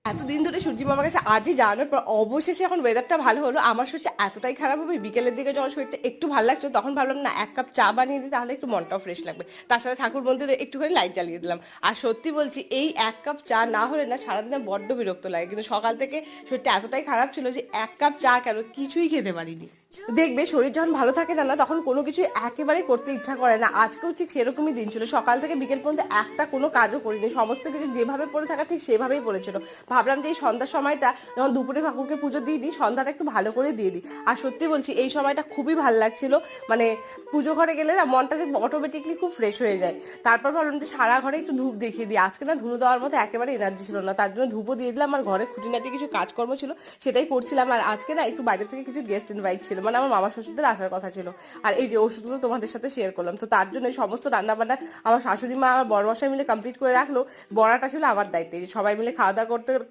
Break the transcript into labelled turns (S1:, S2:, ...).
S1: এতদিন ধরে সূর্যি মামার কাছে আজই জানানোর পর অবশেষে এখন ওয়েদারটা ভালো হলো। আমার শরীরটা এতটাই খারাপ হবে, বিকেলের দিকে যখন শরীরটা একটু ভালো লাগছে তখন ভাবলাম না এক কাপ চা বানিয়ে দিই, তাহলে একটু মনটাও ফ্রেশ লাগবে। তার সাথে ঠাকুর মন্দিরে একটুখানি লাইট জ্বালিয়ে দিলাম। আর সত্যি বলছি, এই এক কাপ চা না হলে না সারাদিনে বড্ড বিরক্ত লাগে, কিন্তু সকাল থেকে শরীরটা এতটাই খারাপ ছিল যে এক কাপ চা কেন কিছুই খেতে পারিনি। দেখবে শরীর যখন ভালো থাকে না তখন কোনো কিছু একেবারেই করতে ইচ্ছা করে না। আজকেও ঠিক সেরকমই দিন ছিল, সকাল থেকে বিকেল পর্যন্ত একটা কোনো কাজও করিনি, সমস্ত কিছু যেভাবে পড়ে থাকা ঠিক সেভাবেই পড়েছিল। ভাবলাম যে এই সন্ধ্যার সময়টা যখন দুপুরে ঠাকুরকে পুজো দিয়ে দিই, সন্ধ্যাটা একটু ভালো করে দিয়ে দিই। আর সত্যি বলছি এই সময়টা খুবই ভালো লাগছিল, মানে পুজো ঘরে গেলে না মনটা অটোমেটিকলি খুব ফ্রেশ হয়ে যায়। তারপর ভাবলাম যে সারা ঘরে একটু ধূপ দেখিয়ে দিই, আজকে না ধুনো দেওয়ার মতো একেবারে এনার্জি ছিল না, তার জন্য ধূপও দিয়ে দিলাম। আর ঘরে খুঁটিনাটি কিছু কাজকর্ম ছিল সেটাই করছিলাম। আর আজকে না একটু বাইরে থেকে কিছু গেস্ট ইনভাইট ছিল, মানে আমার মামা শ্বশুরদের আসার কথা ছিল। আর এই যে ওষুধগুলো তোমাদের সাথে শেয়ার করলাম, তো তার জন্য এই সমস্ত রান্নাবান্না আমার শাশুড়ি মা আমার বড় মশাই মিলে কমপ্লিট করে রাখলো। বড়াটা ছিল আমার দায়িত্বে, যে সবাই মিলে খাওয়া দাওয়া করতে